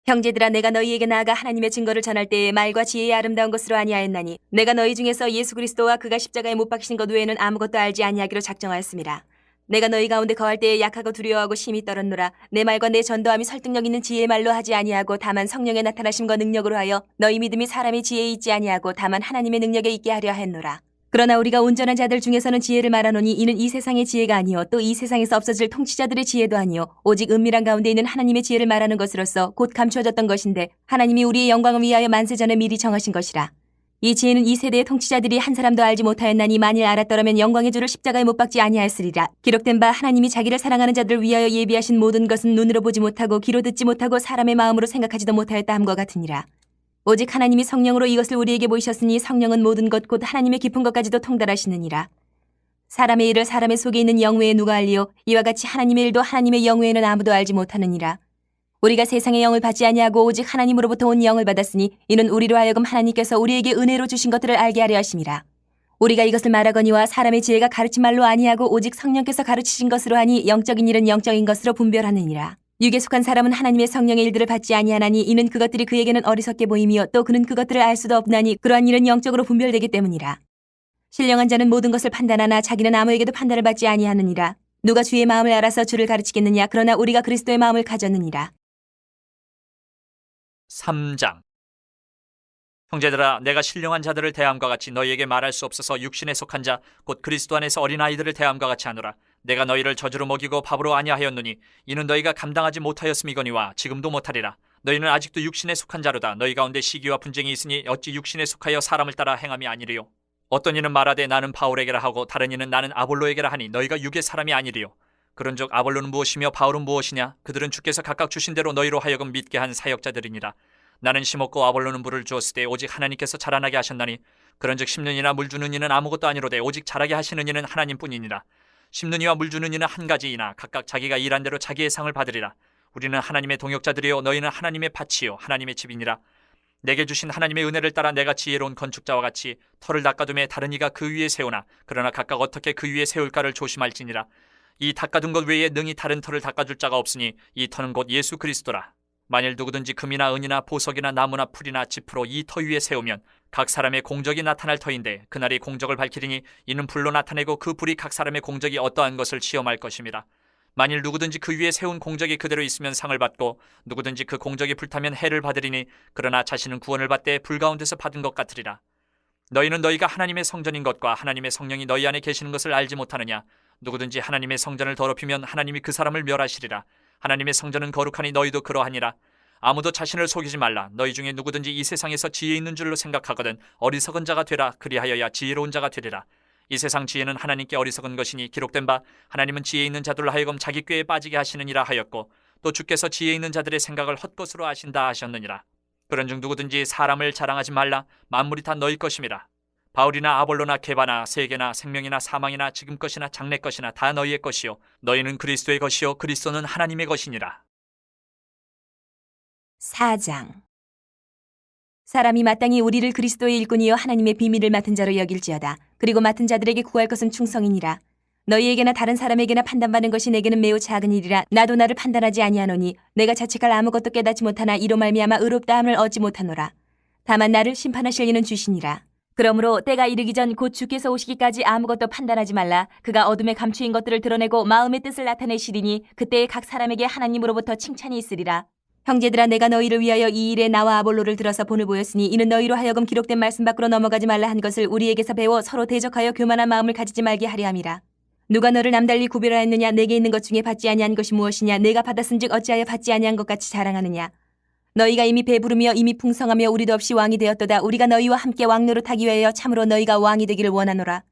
형제들아, 내가 너희에게 나아가 하나님의 증거를 전할 때에 말과 지혜의 아름다운 것으로 아니하였나니 내가 너희 중에서 예수 그리스도와 그가 십자가에 못 박히신 것 외에는 아무것도 알지 아니하기로 작정하였습니다. 내가 너희 가운데 거할 때에 약하고 두려워하고 심히 떨었노라. 내 말과 내 전도함이 설득력 있는 지혜의 말로 하지 아니하고 다만 성령의 나타나심과 능력으로 하여 너희 믿음이 사람의 지혜에 있지 아니하고 다만 하나님의 능력에 있게 하려 했노라. 그러나 우리가 온전한 자들 중에서는 지혜를 말하노니 이는 이 세상의 지혜가 아니요 또 이 세상에서 없어질 통치자들의 지혜도 아니요 오직 은밀한 가운데 있는 하나님의 지혜를 말하는 것으로서 곧 감추어졌던 것인데 하나님이 우리의 영광을 위하여 만세 전에 미리 정하신 것이라. 이 지혜는 이 세대의 통치자들이 한 사람도 알지 못하였나니 만일 알았더라면 영광의 주를 십자가에 못 박지 아니하였으리라. 기록된 바 하나님이 자기를 사랑하는 자들을 위하여 예비하신 모든 것은 눈으로 보지 못하고 귀로 듣지 못하고 사람의 마음으로 생각하지도 못하였다 함과 같으니라. 오직 하나님이 성령으로 이것을 우리에게 보이셨으니 성령은 모든 것 곧 하나님의 깊은 것까지도 통달하시느니라. 사람의 일을 사람의 속에 있는 영 외에 누가 알리요 이와 같이 하나님의 일도 하나님의 영 외에는 아무도 알지 못하느니라. 우리가 세상의 영을 받지 아니하고 오직 하나님으로부터 온 영을 받았으니 이는 우리로 하여금 하나님께서 우리에게 은혜로 주신 것들을 알게 하려 하심이라. 우리가 이것을 말하거니와 사람의 지혜가 가르친 말로 아니하고 오직 성령께서 가르치신 것으로 하니 영적인 일은 영적인 것으로 분별하느니라. 육에 속한 사람은 하나님의 성령의 일들을 받지 아니하나니 이는 그것들이 그에게는 어리석게 보임이요 또 그는 그것들을 알 수도 없나니 그러한 일은 영적으로 분별되기 때문이라. 신령한 자는 모든 것을 판단하나 자기는 아무에게도 판단을 받지 아니하느니라. 누가 주의 마음을 알아서 주를 가르치겠느냐? 그러나 우리가 그리스도의 마음을 가졌느니라. 3장. 형제들아, 내가 신령한 자들을 대함과 같이 너희에게 말할 수 없어서 육신에 속한 자 곧 그리스도 안에서 어린아이들을 대함과 같이 하노라. 내가 너희를 저주로 먹이고 밥으로 아니하였노니 이는 너희가 감당하지 못하였음이거니와 지금도 못하리라. 너희는 아직도 육신에 속한 자로다. 너희 가운데 시기와 분쟁이 있으니 어찌 육신에 속하여 사람을 따라 행함이 아니리요. 어떤 이는 말하되 나는 바울에게라 하고 다른 이는 나는 아볼로에게라 하니 너희가 육의 사람이 아니리요. 그런즉 아볼로는 무엇이며 바울은 무엇이냐? 그들은 주께서 각각 주신 대로 너희로 하여금 믿게 한 사역자들이니라. 나는 심었고 아볼로는 물을 주었으되 오직 하나님께서 자라나게 하셨나니 그런즉 심는 이나 물 주는 이는 아무것도 아니로되 오직 자라게 하시는 이는 하나님뿐이니라. 심는 이와 물 주는 이는 한 가지이나 각각 자기가 일한 대로 자기의 상을 받으리라. 우리는 하나님의 동역자들이요 너희는 하나님의 밭이요 하나님의 집이니라. 내게 주신 하나님의 은혜를 따라 내가 지혜로운 건축자와 같이 터를 닦아둠에 다른 이가 그 위에 세우나 그러나 각각 어떻게 그 위에 세울까를 조심할지니라. 이 닦아둔 것 외에 능히 다른 터를 닦아줄 자가 없으니 이 터는 곧 예수 그리스도라. 만일 누구든지 금이나 은이나 보석이나 나무나 풀이나 짚으로 이 터 위에 세우면 각 사람의 공적이 나타날 터인데 그날이 공적을 밝히리니 이는 불로 나타내고 그 불이 각 사람의 공적이 어떠한 것을 시험할 것입니다. 만일 누구든지 그 위에 세운 공적이 그대로 있으면 상을 받고 누구든지 그 공적이 불타면 해를 받으리니 그러나 자신은 구원을 받되 불 가운데서 받은 것 같으리라. 너희는 너희가 하나님의 성전인 것과 하나님의 성령이 너희 안에 계시는 것을 알지 못하느냐? 누구든지 하나님의 성전을 더럽히면 하나님이 그 사람을 멸하시리라. 하나님의 성전은 거룩하니 너희도 그러하니라. 아무도 자신을 속이지 말라. 너희 중에 누구든지 이 세상에서 지혜 있는 줄로 생각하거든 어리석은 자가 되라. 그리하여야 지혜로운 자가 되리라. 이 세상 지혜는 하나님께 어리석은 것이니 기록된 바 하나님은 지혜 있는 자들로 하여금 자기 꾀에 빠지게 하시느니라 하였고, 또 주께서 지혜 있는 자들의 생각을 헛것으로 아신다 하셨느니라. 그런즉 누구든지 사람을 자랑하지 말라. 만물이 다 너희 것임이라. 바울이나 아볼로나 게바나 세계나 생명이나 사망이나 지금 것이나 장래 것이나 다 너희의 것이요 너희는 그리스도의 것이요 그리스도는 하나님의 것이니라. 4장. 사람이 마땅히 우리를 그리스도의 일꾼이요 하나님의 비밀을 맡은 자로 여길지어다. 그리고 맡은 자들에게 구할 것은 충성이니라. 너희에게나 다른 사람에게나 판단받는 것이 내게는 매우 작은 일이라. 나도 나를 판단하지 아니하노니 내가 자책할 아무것도 깨닫지 못하나 이로 말미암아 의롭다함을 얻지 못하노라. 다만 나를 심판하실 이는 주시니라. 그러므로 때가 이르기 전 곧 주께서 오시기까지 아무것도 판단하지 말라. 그가 어둠에 감추인 것들을 드러내고 마음의 뜻을 나타내시리니 그때에 각 사람에게 하나님으로부터 칭찬이 있으리라. 형제들아, 내가 너희를 위하여 이 일에 나와 아볼로를 들어서 본을 보였으니 이는 너희로 하여금 기록된 말씀 밖으로 넘어가지 말라 한 것을 우리에게서 배워 서로 대적하여 교만한 마음을 가지지 말게 하려 함이라. 누가 너를 남달리 구별하였느냐? 내게 있는 것 중에 받지 아니한 것이 무엇이냐? 내가 받았은즉 어찌하여 받지 아니한 것 같이 자랑하느냐? 너희가 이미 배부르며 이미 풍성하며 우리도 없이 왕이 되었도다. 우리가 너희와 함께 왕노릇하기 위하여 참으로 너희가 왕이 되기를 원하노라.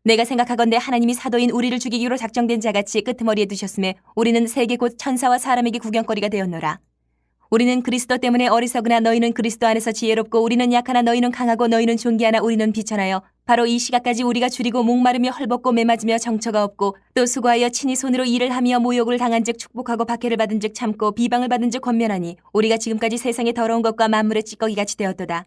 내가 생각하건대 하나님이 사도인 우리를 죽이기로 작정된 자같이 끄트머리에 두셨음에 우리는 세계 곧 천사와 사람에게 구경거리가 되었노라. 우리는 그리스도 때문에 어리석으나 너희는 그리스도 안에서 지혜롭고, 우리는 약하나 너희는 강하고, 너희는 존귀하나 우리는 비천하여 바로 이 시각까지 우리가 줄이고 목마르며 헐벗고 매맞으며 정처가 없고, 또 수고하여 친히 손으로 일을 하며 모욕을 당한즉 축복하고 박해를 받은즉 참고 비방을 받은즉 권면하니 우리가 지금까지 세상의 더러운 것과 만물의 찌꺼기같이 되었도다.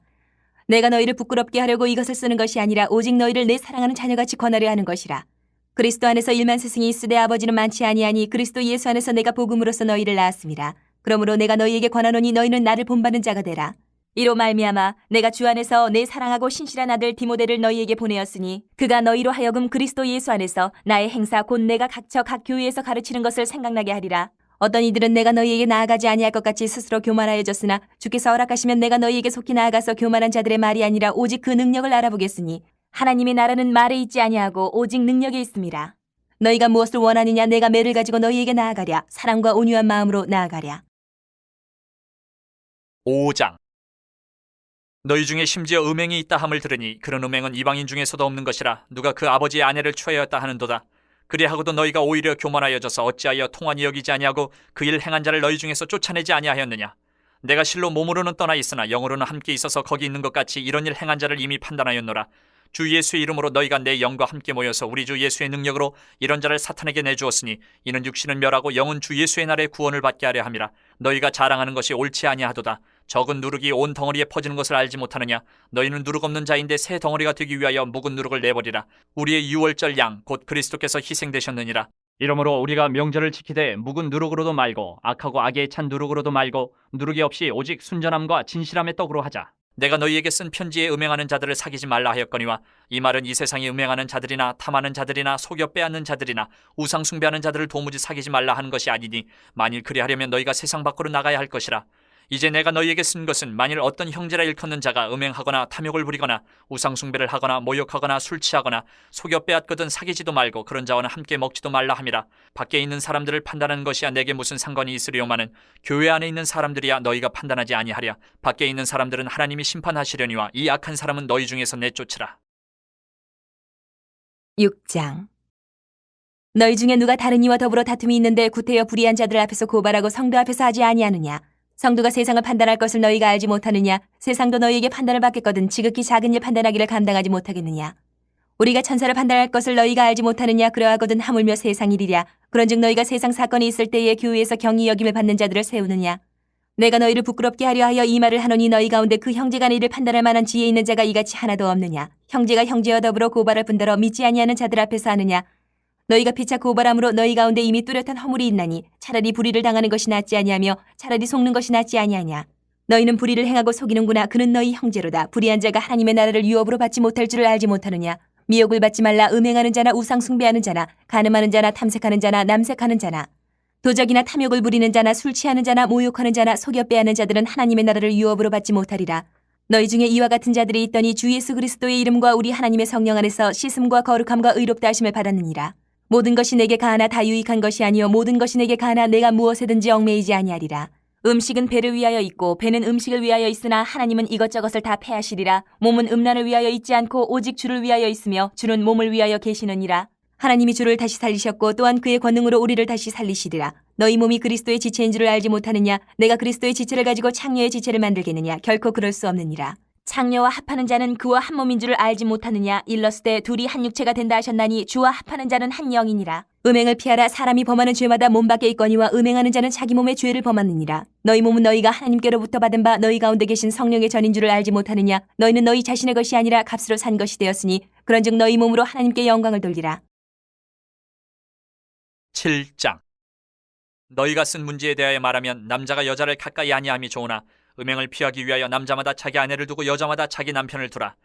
내가 너희를 부끄럽게 하려고 이것을 쓰는 것이 아니라 오직 너희를 내 사랑하는 자녀같이 권하려 하는 것이라. 그리스도 안에서 일만 스승이 있으되 아버지는 많지 아니하니 그리스도 예수 안에서 내가 복음으로써 너희를 낳았음이라. 그러므로 내가 너희에게 권하노니 너희는 나를 본받는 자가 되라. 이로 말미암아 내가 주 안에서 내 사랑하고 신실한 아들 디모데를 너희에게 보내었으니 그가 너희로 하여금 그리스도 예수 안에서 나의 행사 곧 내가 각처 각 교회에서 가르치는 것을 생각나게 하리라. 어떤 이들은 내가 너희에게 나아가지 아니할 것 같이 스스로 교만하여졌으나 주께서 허락하시면 내가 너희에게 속히 나아가서 교만한 자들의 말이 아니라 오직 그 능력을 알아보겠으니 하나님의 나라는 말에 있지 아니하고 오직 능력에 있음이라. 너희가 무엇을 원하느냐? 내가 매를 가지고 너희에게 나아가랴. 사랑과 온유한 마음으로 나아가랴. 5장. 너희 중에 심지어 음행이 있다 함을 들으니 그런 음행은 이방인 중에서도 없는 것이라. 누가 그 아버지의 아내를 취하였다 하는도다. 그리하고도 너희가 오히려 교만하여져서 어찌하여 통한이 여기지 아니하고 그 일 행한 자를 너희 중에서 쫓아내지 아니하였느냐? 내가 실로 몸으로는 떠나 있으나 영으로는 함께 있어서 거기 있는 것 같이 이런 일 행한 자를 이미 판단하였노라. 주 예수의 이름으로 너희가 내 영과 함께 모여서 우리 주 예수의 능력으로 이런 자를 사탄에게 내주었으니 이는 육신은 멸하고 영은 주 예수의 날에 구원을 받게 하려 함이라. 너희가 자랑하는 것이 옳지 아니하도다. 적은 누룩이 온 덩어리에 퍼지는 것을 알지 못하느냐? 너희는 누룩 없는 자인데 새 덩어리가 되기 위하여 묵은 누룩을 내버리라. 우리의 유월절 양 곧 그리스도께서 희생되셨느니라. 이러므로 우리가 명절을 지키되 묵은 누룩으로도 말고 악하고 악에 찬 누룩으로도 말고 누룩이 없이 오직 순전함과 진실함의 떡으로 하자. 내가 너희에게 쓴 편지에 음행하는 자들을 사귀지 말라 하였거니와 이 말은 이 세상에 음행하는 자들이나 탐하는 자들이나 속여 빼앗는 자들이나 우상 숭배하는 자들을 도무지 사귀지 말라 하는 것이 아니니 만일 그리하려면 너희가 세상 밖으로 나가야 할 것이라. 이제 내가 너희에게 쓴 것은 만일 어떤 형제라 일컫는 자가 음행하거나 탐욕을 부리거나 우상 숭배를 하거나 모욕하거나 술 취하거나 속여 빼앗거든 사귀지도 말고 그런 자와는 함께 먹지도 말라 함이라. 밖에 있는 사람들을 판단하는 것이야 내게 무슨 상관이 있으리요마는 교회 안에 있는 사람들이야 너희가 판단하지 아니하랴. 밖에 있는 사람들은 하나님이 심판하시려니와 이 악한 사람은 너희 중에서 내쫓으라. 6장. 너희 중에 누가 다른 이와 더불어 다툼이 있는데 구태여 불의한 자들 앞에서 고발하고 성도 앞에서 하지 아니하느냐? 성도가 세상을 판단할 것을 너희가 알지 못하느냐? 세상도 너희에게 판단을 받겠거든 지극히 작은 일 판단하기를 감당하지 못하겠느냐? 우리가 천사를 판단할 것을 너희가 알지 못하느냐? 그러하거든 하물며 세상 일이랴. 그런즉 너희가 세상 사건이 있을 때에 교회에서 경히 여김을 받는 자들을 세우느냐? 내가 너희를 부끄럽게 하려 하여 이 말을 하노니 너희 가운데 그 형제간의 일을 판단할 만한 지혜 있는 자가 이같이 하나도 없느냐? 형제가 형제와 더불어 고발할 뿐더러 믿지 아니하는 자들 앞에서 하느냐? 너희가 피차 고발함으로 너희 가운데 이미 뚜렷한 허물이 있나니 차라리 불의를 당하는 것이 낫지 아니하며 차라리 속는 것이 낫지 아니하냐. 너희는 불의를 행하고 속이는구나. 그는 너희 형제로다. 불의한 자가 하나님의 나라를 유업으로 받지 못할 줄을 알지 못하느냐. 미혹을 받지 말라. 음행하는 자나 우상 숭배하는 자나 간음하는 자나 탐색하는 자나 남색하는 자나 도적이나 탐욕을 부리는 자나 술 취하는 자나 모욕하는 자나 속여 빼앗는 자들은 하나님의 나라를 유업으로 받지 못하리라. 너희 중에 이와 같은 자들이 있더니 주 예수 그리스도의 이름과 우리 하나님의 성령 안에서 씻음과 거룩함과 의롭다 하심을 받았느니라. 모든 것이 내게 가하나 다 유익한 것이 아니요 모든 것이 내게 가하나 내가 무엇에든지 얽매이지 아니하리라. 음식은 배를 위하여 있고 배는 음식을 위하여 있으나 하나님은 이것저것을 다 패하시리라. 몸은 음란을 위하여 있지 않고 오직 주를 위하여 있으며 주는 몸을 위하여 계시느니라. 하나님이 주를 다시 살리셨고 또한 그의 권능으로 우리를 다시 살리시리라. 너희 몸이 그리스도의 지체인 줄을 알지 못하느냐? 내가 그리스도의 지체를 가지고 창녀의 지체를 만들겠느냐? 결코 그럴 수 없느니라. 창녀와 합하는 자는 그와 한 몸인 줄을 알지 못하느냐? 일렀을 둘이 한 육체가 된다 하셨나니 주와 합하는 자는 한 영이니라. 음행을 피하라. 사람이 범하는 죄마다 몸 밖에 있거니와 음행하는 자는 자기 몸의 죄를 범하느니라. 너희 몸은 너희가 하나님께로부터 받은 바 너희 가운데 계신 성령의 전인 줄을 알지 못하느냐? 너희는 너희 자신의 것이 아니라 값으로 산 것이 되었으니 그런즉 너희 몸으로 하나님께 영광을 돌리라. 7장. 너희가 쓴 문제에 대하여 말하면 남자가 여자를 가까이 아니함이 좋으나 음행을 피하기 위하여 남자마다 자기 아내를 두고 여자마다 자기 남편을 두라.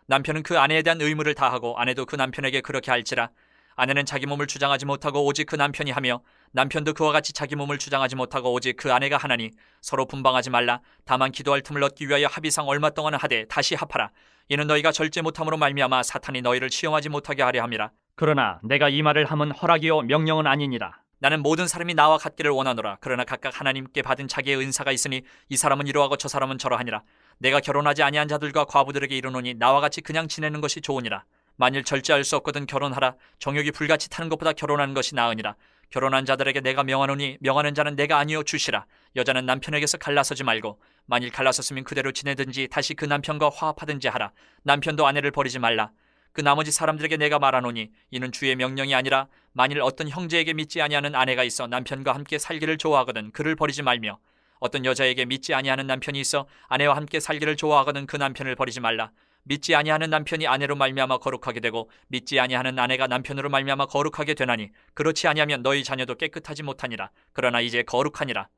남편은 그 아내에 대한 의무를 다하고 아내도 그 남편에게 그렇게 할지라. 아내는 자기 몸을 주장하지 못하고 오직 그 남편이 하며 남편도 그와 같이 자기 몸을 주장하지 못하고 오직 그 아내가 하나니 서로 분방하지 말라. 다만 기도할 틈을 얻기 위하여 합의상 얼마 동안은 하되 다시 합하라. 이는 너희가 절제 못함으로 말미암아 사탄이 너희를 시험하지 못하게 하려 함이라. 그러나 내가 이 말을 함은 허락이요 명령은 아니니라. 나는 모든 사람이 나와 같기를 원하노라. 그러나 각각 하나님께 받은 자기의 은사가 있으니 이 사람은 이러하고 저 사람은 저러하니라. 내가 결혼하지 아니한 자들과 과부들에게 이르노니 나와 같이 그냥 지내는 것이 좋으니라. 만일 절제할 수 없거든 결혼하라. 정욕이 불같이 타는 것보다 결혼하는 것이 나으니라. 결혼한 자들에게 내가 명하노니 명하는 자는 내가 아니요 주시라. 여자는 남편에게서 갈라서지 말고 만일 갈라섰으면 그대로 지내든지 다시 그 남편과 화합하든지 하라. 남편도 아내를 버리지 말라. 그 나머지 사람들에게 내가 말하노니 이는 주의 명령이 아니라 만일 어떤 형제에게 믿지 아니하는 아내가 있어 남편과 함께 살기를 좋아하거든 그를 버리지 말며 어떤 여자에게 믿지 아니하는 남편이 있어 아내와 함께 살기를 좋아하거든 그 남편을 버리지 말라. 믿지 아니하는 남편이 아내로 말미암아 거룩하게 되고 믿지 아니하는 아내가 남편으로 말미암아 거룩하게 되나니 그렇지 아니하면 너희 자녀도 깨끗하지 못하니라. 그러나 이제 거룩하니라.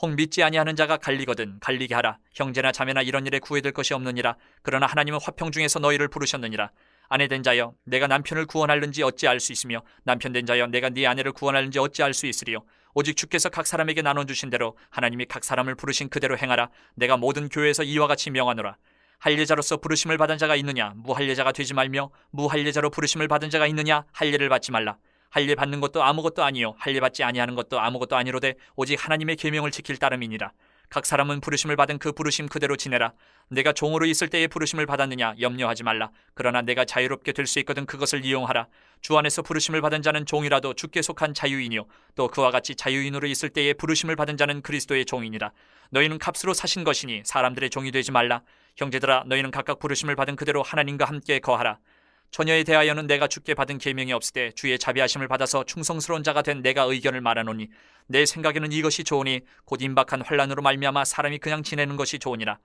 혹 믿지 아니하는 자가 갈리거든 갈리게 하라. 형제나 자매나 이런 일에 구애될 것이 없느니라. 그러나 하나님은 화평 중에서 너희를 부르셨느니라. 아내된 자여 내가 남편을 구원할는지 어찌 알 수 있으며 남편된 자여 내가 네 아내를 구원할는지 어찌 알 수 있으리요. 오직 주께서 각 사람에게 나눠주신 대로 하나님이 각 사람을 부르신 그대로 행하라. 내가 모든 교회에서 이와 같이 명하노라. 할례자로서 부르심을 받은 자가 있느냐? 무할례자가 되지 말며 무할례자로 부르심을 받은 자가 있느냐? 할례를 받지 말라. 할례 받는 것도 아무것도 아니요 할례 받지 아니하는 것도 아무것도 아니로되 오직 하나님의 계명을 지킬 따름이니라. 각 사람은 부르심을 받은 그 부르심 그대로 지내라. 내가 종으로 있을 때에 부르심을 받았느냐 염려하지 말라. 그러나 내가 자유롭게 될 수 있거든 그것을 이용하라. 주 안에서 부르심을 받은 자는 종이라도 주께 속한 자유인이요 또 그와 같이 자유인으로 있을 때에 부르심을 받은 자는 그리스도의 종이니라. 너희는 값으로 사신 것이니 사람들의 종이 되지 말라. 형제들아 너희는 각각 부르심을 받은 그대로 하나님과 함께 거하라. 처녀에 대하여는 내가 주께 받은 계명이 없으되 주의 자비하심을 받아서 충성스러운 자가 된 내가 의견을 말하노니 내 생각에는 이것이 좋으니 곧 임박한 환난으로 말미암아 사람이 그냥 지내는 것이 좋으니라.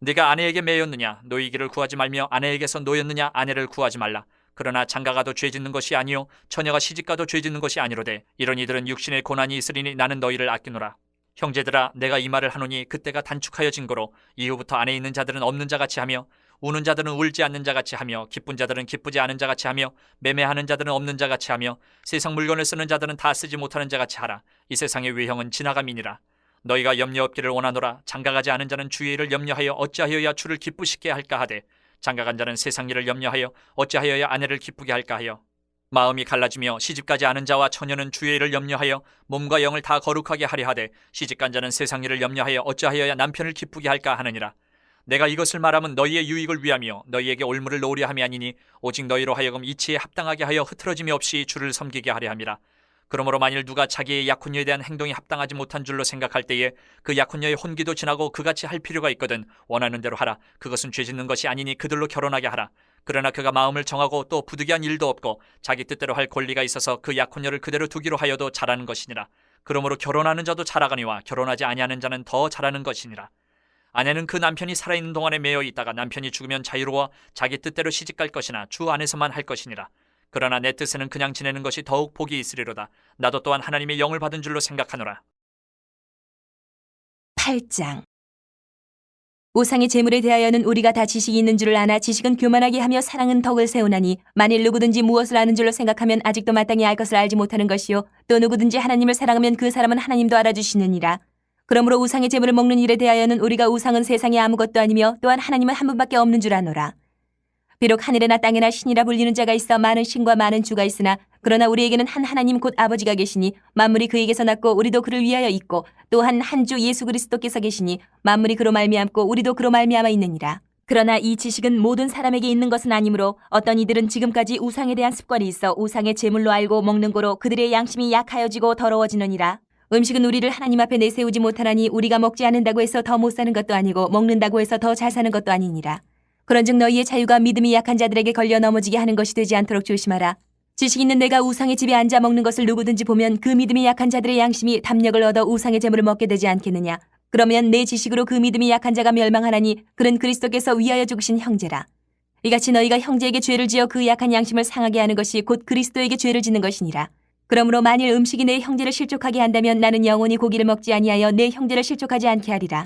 네가 아내에게 매였느냐 노이기를 구하지 말며 아내에게서 노였느냐 아내를 구하지 말라. 그러나 장가가도 죄짓는 것이 아니요 처녀가 시집가도 죄짓는 것이 아니로되 이런 이들은 육신의 고난이 있으리니 나는 너희를 아끼노라. 형제들아 내가 이 말을 하노니 그때가 단축하여 진거로 이후부터 안에 있는 자들은 없는 자같이 하며 우는 자들은 울지 않는 자같이 하며 기쁜 자들은 기쁘지 않은 자같이 하며 매매하는 자들은 없는 자같이 하며 세상 물건을 쓰는 자들은 다 쓰지 못하는 자같이 하라. 이 세상의 외형은 지나감이니라. 너희가 염려 없기를 원하노라. 장가가지 않은 자는 주의 일을 염려하여 어찌하여야 주를 기쁘시게 할까 하되 장가간 자는 세상 일을 염려하여 어찌하여야 아내를 기쁘게 할까 하여 마음이 갈라지며 시집가지 않은 자와 처녀는 주의 일을 염려하여 몸과 영을 다 거룩하게 하려 하되 시집간 자는 세상 일을 염려하여 어찌하여야 남편을 기쁘게 할까 하느니라. 내가 이것을 말하면 너희의 유익을 위하며 너희에게 올무를 놓으려 함이 아니니 오직 너희로 하여금 이치에 합당하게 하여 흐트러짐이 없이 주를 섬기게 하려 함이라. 그러므로 만일 누가 자기의 약혼녀에 대한 행동이 합당하지 못한 줄로 생각할 때에 그 약혼녀의 혼기도 지나고 그같이 할 필요가 있거든 원하는 대로 하라. 그것은 죄짓는 것이 아니니 그들로 결혼하게 하라. 그러나 그가 마음을 정하고 또 부득이한 일도 없고 자기 뜻대로 할 권리가 있어서 그 약혼녀를 그대로 두기로 하여도 잘하는 것이니라. 그러므로 결혼하는 자도 잘하거니와 결혼하지 아니하는 자는 더 잘하는 것이니라. 아내는 그 남편이 살아있는 동안에 매여 있다가 남편이 죽으면 자유로워 자기 뜻대로 시집갈 것이나 주 안에서만 할 것이니라. 그러나 내 뜻에는 그냥 지내는 것이 더욱 복이 있으리로다. 나도 또한 하나님의 영을 받은 줄로 생각하노라. 8장. 우상의 재물에 대하여는 우리가 다 지식이 있는 줄을 아나 지식은 교만하게 하며 사랑은 덕을 세우나니 만일 누구든지 무엇을 아는 줄로 생각하면 아직도 마땅히 알 것을 알지 못하는 것이요 또 누구든지 하나님을 사랑하면 그 사람은 하나님도 알아주시느니라. 그러므로 우상의 재물을 먹는 일에 대하여는 우리가 우상은 세상에 아무것도 아니며 또한 하나님은 한 분밖에 없는 줄 아노라. 비록 하늘에나 땅에나 신이라 불리는 자가 있어 많은 신과 많은 주가 있으나 그러나 우리에게는 한 하나님 곧 아버지가 계시니 만물이 그에게서 났고 우리도 그를 위하여 있고 또한 한 주 예수 그리스도께서 계시니 만물이 그로 말미암고 우리도 그로 말미암아 있느니라. 그러나 이 지식은 모든 사람에게 있는 것은 아니므로 어떤 이들은 지금까지 우상에 대한 습관이 있어 우상의 제물로 알고 먹는 거로 그들의 양심이 약하여지고 더러워지느니라. 음식은 우리를 하나님 앞에 내세우지 못하나니 우리가 먹지 않는다고 해서 더 못 사는 것도 아니고 먹는다고 해서 더 잘 사는 것도 아니니라. 그런즉 너희의 자유가 믿음이 약한 자들에게 걸려 넘어지게 하는 것이 되지 않도록 조심하라. 지식 있는 내가 우상의 집에 앉아 먹는 것을 누구든지 보면 그 믿음이 약한 자들의 양심이 담력을 얻어 우상의 제물을 먹게 되지 않겠느냐. 그러면 내 지식으로 그 믿음이 약한 자가 멸망하나니 그는 그리스도께서 위하여 죽으신 형제라. 이같이 너희가 형제에게 죄를 지어 그 약한 양심을 상하게 하는 것이 곧 그리스도에게 죄를 짓는 것이니라. 그러므로 만일 음식이 내 형제를 실족하게 한다면 나는 영원히 고기를 먹지 아니하여 내 형제를 실족하지 않게 하리라.